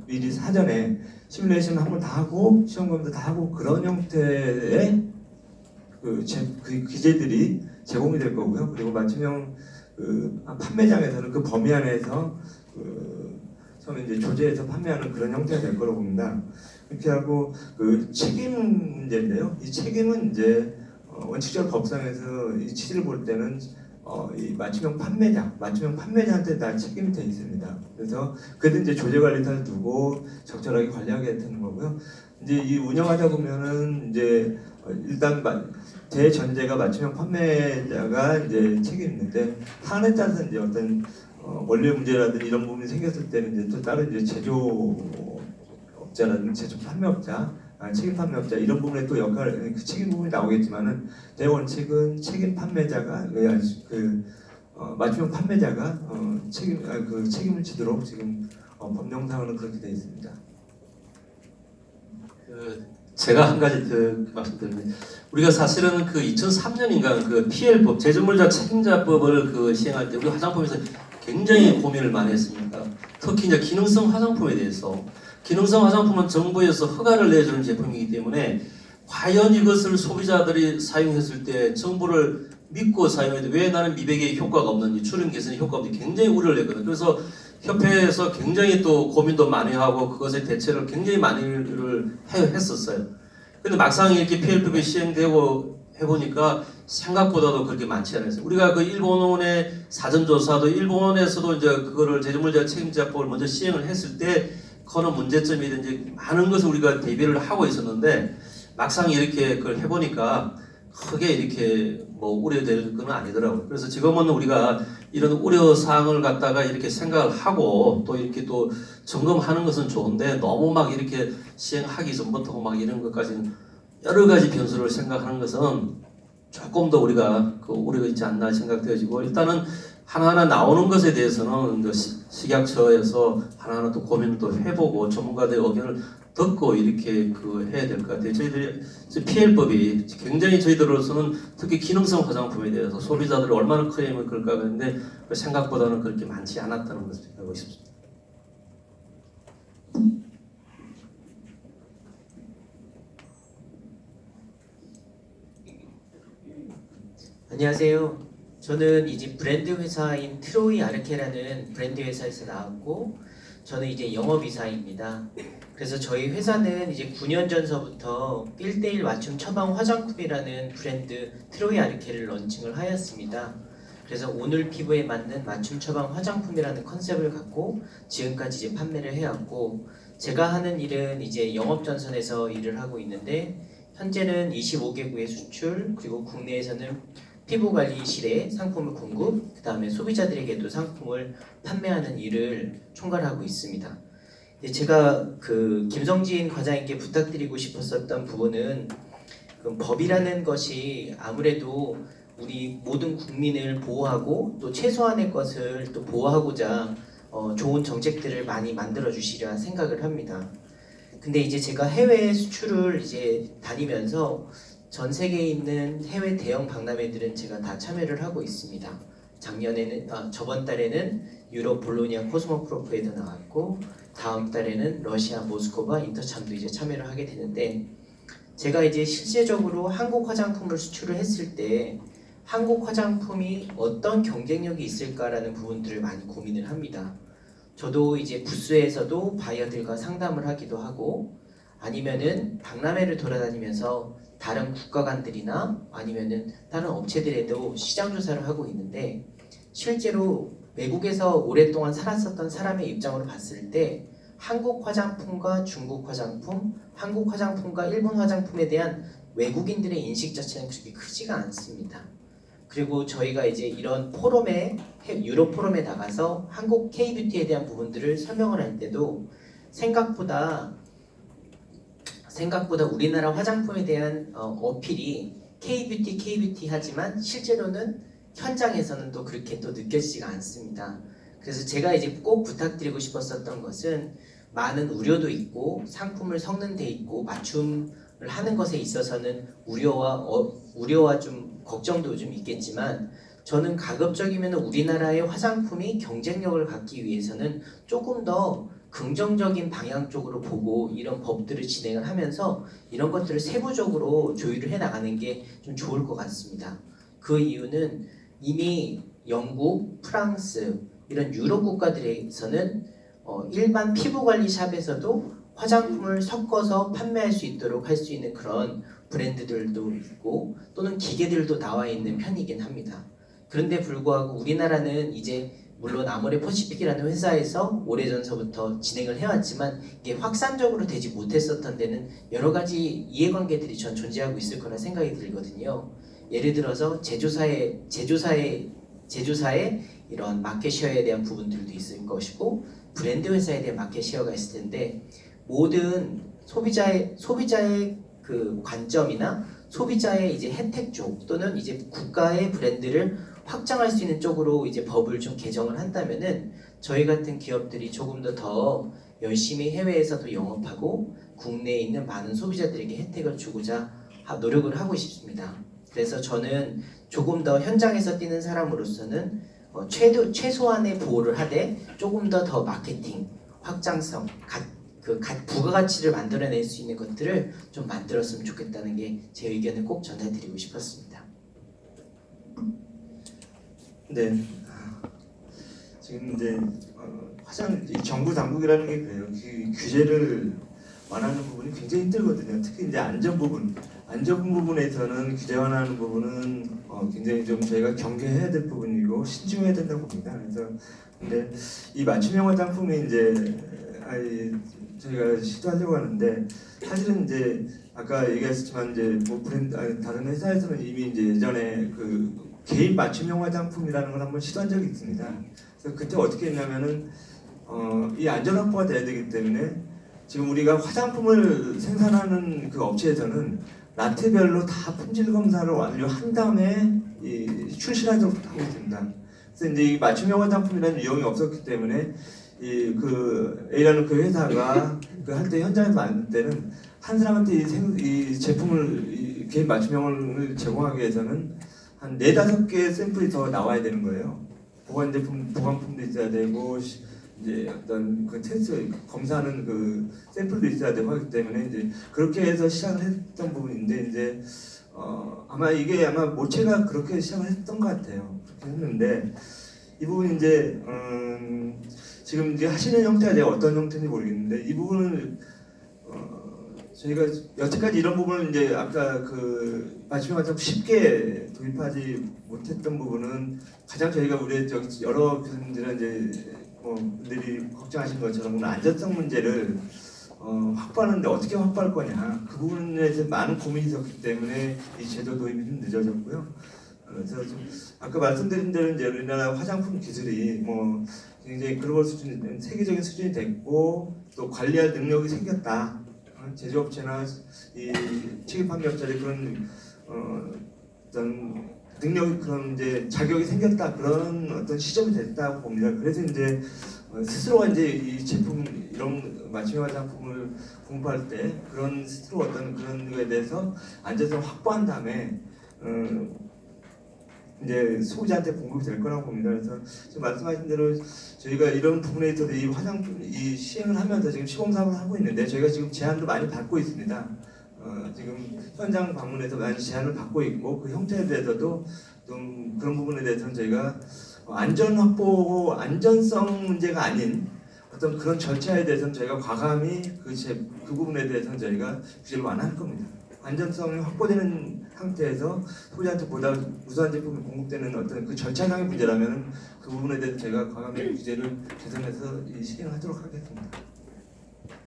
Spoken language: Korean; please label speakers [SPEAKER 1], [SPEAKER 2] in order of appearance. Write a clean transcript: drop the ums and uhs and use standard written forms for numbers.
[SPEAKER 1] 미리 사전에 시뮬레이션 한번 다 하고 시험검도 다 하고 그런 형태의 그 기재들이 제공이 될 거고요. 그리고 맞춤형 판매장에서는 그 범위 안에서 처음에 이제 조제해서 판매하는 그런 형태가 될 거라고 봅니다. 이렇게 하고 그 책임 문제인데요. 이 책임은 이제 원칙적으로 법상에서 이 취지를 볼 때는 이 맞춤형 판매자한테 다 책임이 돼 있습니다. 그래서 그래도 이제 조제 관리사를 두고 적절하게 관리하게 되는 거고요. 이제 이 운영하다 보면은 이제 일단 대전제가 맞춤형 판매자가 이제 책임이 있는데 사안에 따라서 이제 어떤 원료 문제라든지 이런 부분이 생겼을 때는 이제 또 다른 이제 제조업자라든지 제조 판매업자, 책임 판매업자 이런 부분에 또 그 책임 부분이 나오겠지만은 대원칙은 책임 판매자가 맞춤형 판매자가 책임을 지도록 지금 법령상으로는 그렇게 되어 있습니다.
[SPEAKER 2] 제가 한 가지 더 말씀드리면 우리가 사실은 그 2003년인가 그 PL법 제조물자 책임자법을 그 시행할 때 우리 화장품에서 굉장히 고민을 많이 했습니다. 특히 이제 기능성 화장품에 대해서 기능성 화장품은 정부에서 허가를 내주는 제품이기 때문에 과연 이것을 소비자들이 사용했을 때 정부를 믿고 사용해도 왜 나는 미백에 효과가 없는지 출현 개선에 효과가 없는지 굉장히 우려를 했거든요. 그래서 협회에서 굉장히 또 고민도 많이 하고 그것의 대처를 굉장히 많이 했었어요. 근데 막상 이렇게 PL법이 시행되고 해보니까 생각보다도 그렇게 많지 않았어요. 우리가 그 일본의 사전조사도 일본에서도 이제 그거를 제조물자 책임자법을 먼저 시행을 했을 때 그런 문제점이든지 많은 것을 우리가 대비를 하고 있었는데 막상 이렇게 그걸 해보니까 크게 이렇게 뭐 우려될 건 아니더라고요. 그래서 지금은 우리가 이런 우려 사항을 갖다가 이렇게 생각을 하고 또 이렇게 또 점검하는 것은 좋은데 너무 막 이렇게 시행하기 전부터 막 이런 것까지는 여러 가지 변수를 생각하는 것은 조금 더 우리가 그 우려가 있지 않나 생각되어지고 일단은 하나하나 나오는 것에 대해서는 식약처에서 하나하나 또 고민을 또 해보고 전문가들의 의견을 듣고 이렇게 해야 될 것 같아요. 저희들이 PL법이 굉장히 저희들로서는 특히 기능성 화장품에 대해서 소비자들이 얼마나 클레임을 걸까 하는데 생각보다는 그렇게 많지 않았다는 것을 알고 있습니다.
[SPEAKER 3] 안녕하세요. 저는 이제 브랜드 회사인 트로이 아르케라는 브랜드 회사에서 나왔고 저는 이제 영업이사입니다. 그래서 저희 회사는 이제 9년 전서부터 1:1 맞춤 처방 화장품이라는 브랜드 트로이 아르케를 런칭을 하였습니다. 그래서 오늘 피부에 맞는 맞춤 처방 화장품이라는 컨셉을 갖고 지금까지 이제 판매를 해왔고 제가 하는 일은 이제 영업 전선에서 일을 하고 있는데 현재는 25개국의 수출 그리고 국내에서는 피부관리실에 상품을 공급, 그 다음에 소비자들에게도 상품을 판매하는 일을 총괄하고 있습니다. 제가 그 김성진 과장님께 부탁드리고 싶었었던 부분은 그 법이라는 것이 아무래도 우리 모든 국민을 보호하고 또 최소한의 것을 또 보호하고자 좋은 정책들을 많이 만들어 주시려 생각을 합니다. 근데 이제 제가 해외 수출을 이제 다니면서 전 세계에 있는 해외 대형 박람회들은 제가 다 참여를 하고 있습니다. 저번 달에는 유럽 볼로니아 코스모프로프에도 나왔고 다음 달에는 러시아 모스크바 인터참도 이제 참여를 하게 되는데 제가 이제 실제적으로 한국 화장품을 수출을 했을 때 한국 화장품이 어떤 경쟁력이 있을까라는 부분들을 많이 고민을 합니다. 저도 이제 부스에서도 바이어들과 상담을 하기도 하고 아니면은 박람회를 돌아다니면서 다른 국가관들이나 아니면은 다른 업체들에도 시장 조사를 하고 있는데 실제로 외국에서 오랫동안 살았었던 사람의 입장으로 봤을 때 한국 화장품과 중국 화장품, 한국 화장품과 일본 화장품에 대한 외국인들의 인식 자체는 그렇게 크지가 않습니다. 그리고 저희가 이제 이런 유럽 포럼에 나가서 한국 K-뷰티에 대한 부분들을 설명을 할 때도 생각보다 우리나라 화장품에 대한 어필이 K-뷰티 하지만 실제로는 현장에서는 또 그렇게 또 느껴지지가 않습니다. 그래서 제가 이제 꼭 부탁드리고 싶었었던 것은 많은 우려도 있고 상품을 섞는 데 있고 맞춤을 하는 것에 있어서는 우려와 좀 걱정도 좀 있겠지만 저는 가급적이면 우리나라의 화장품이 경쟁력을 갖기 위해서는 조금 더 긍정적인 방향 쪽으로 보고 이런 법들을 진행을 하면서 이런 것들을 세부적으로 조율을 해 나가는 게 좀 좋을 것 같습니다. 그 이유는 이미 영국, 프랑스 이런 유럽 국가들에서는 일반 피부관리 샵에서도 화장품을 섞어서 판매할 수 있도록 할 수 있는 그런 브랜드들도 있고 또는 기계들도 나와 있는 편이긴 합니다. 그런데 불구하고 우리나라는 이제 물론 아모레 퍼시픽이라는 회사에서 오래전서부터 진행을 해왔지만 이게 확산적으로 되지 못했었던 데는 여러 가지 이해관계들이 전 존재하고 있을 거라 생각이 들거든요. 예를 들어서 제조사의 이런 마켓쉐어에 대한 부분들도 있을 것이고 브랜드 회사에 대한 마켓쉐어가 있을 텐데 모든 소비자의 그 관점이나 소비자의 이제 혜택 쪽 또는 이제 국가의 브랜드를 확장할 수 있는 쪽으로 이제 법을 좀 개정을 한다면은 저희 같은 기업들이 조금 더 열심히 해외에서도 영업하고 국내에 있는 많은 소비자들에게 혜택을 주고자 노력을 하고 싶습니다. 그래서 저는 조금 더 현장에서 뛰는 사람으로서는 최소한의 보호를 하되 조금 더 마케팅, 확장성, 부가가치를 만들어낼 수 있는 것들을 좀 만들었으면 좋겠다는 게 제 의견을 꼭 전해드리고 싶었습니다.
[SPEAKER 1] 네. 지금 이제 이 정부 당국이라는 게 그래요. 규제를 완화하는 부분이 굉장히 힘들거든요. 특히 이제 안전 부분에서는 규제 완화하는 부분은 굉장히 좀 저희가 경계해야 될 부분이고 신중해야 된다고 봅니다. 그래서 근데 이 맞춤형 화장품이 이제 저희가 시도하려고 하는데 사실은 이제 아까 얘기했지만 이제 뭐 다른 회사에서는 이미 이제 예전에 그 개인 맞춤형 화장품이라는 걸 한번 시도한 적이 있습니다. 그래서 그때 어떻게 했냐면은 이 안전 확보가 돼야 되기 때문에 지금 우리가 화장품을 생산하는 그 업체에서는 라테별로 다 품질 검사를 완료한 다음에 출시하도록 하고 있습니다. 그래서 이제 이 맞춤형 화장품이라는 유형이 없었기 때문에 그 A라는 그 회사가 그 할 때 현장에서 만들 때는 한 사람한테 이 제품을 개인 맞춤형을 제공하기 위해서는 한 4-5개의 샘플이 더 나와야 되는 거예요. 보관품도 있어야 되고 이제 어떤 그 테스트 검사하는 그 샘플도 있어야 되고 하기 때문에 이제 그렇게 해서 시작을 했던 부분인데 이제 아마 이게 모체가 그렇게 시작을 했던 것 같아요. 그렇게 했는데 이 부분 이제 지금 이제 하시는 형태가 내가 어떤 형태인지 모르겠는데 이 부분을 저희가 여태까지 이런 부분을 이제 아까 그 맞춤형 화장품 쉽게 도입하지 못했던 부분은 가장 저희가 우리 여러 분들은 이제 분들이 걱정하신 것처럼 오늘 안전성 문제를 확보하는데 어떻게 확보할 거냐 그 부분에 대해서 많은 고민이 있었기 때문에 이 제도 도입이 좀 늦어졌고요. 그래서 좀 아까 말씀드린 대로 이제 우리나라 화장품 기술이 굉장히 글로벌 수준, 세계적인 수준이 됐고 또 관리할 능력이 생겼다. 제조업체나 이 책임 판매업자들이 그런 어떤 능력이 그런 이제 자격이 생겼다 그런 어떤 시점이 됐다고 봅니다. 그래서 이제 스스로가 이제 이 제품 이런 맞춤형 화장품을 공부할 때 그런 스스로 어떤 그런 거에 대해서 안전성 확보한 다음에 이제 소비자한테 공급이 될 거라고 봅니다. 그래서 지금 말씀하신 대로 저희가 이런 부분에 있어서 이 화장품 시행을 하면서 지금 시범 사업을 하고 있는데 저희가 지금 제안도 많이 받고 있습니다. 지금 현장 방문해서 많이 제안을 받고 있고 그 형태에 대해서도 좀 그런 부분에 대해서는 저희가 안전 확보고 안전성 문제가 아닌 어떤 그런 절차에 대해서는 저희가 과감히 그 부분에 대해서는 저희가 규제를 완화할 겁니다. 안전성이 확보되는 상태에서 소비자한테 보다 우수한 제품이 공급되는 어떤 그 절차상의 문제라면 그 부분에 대해서 제가 과감히 규제를 개선해서 시행하도록 하겠습니다.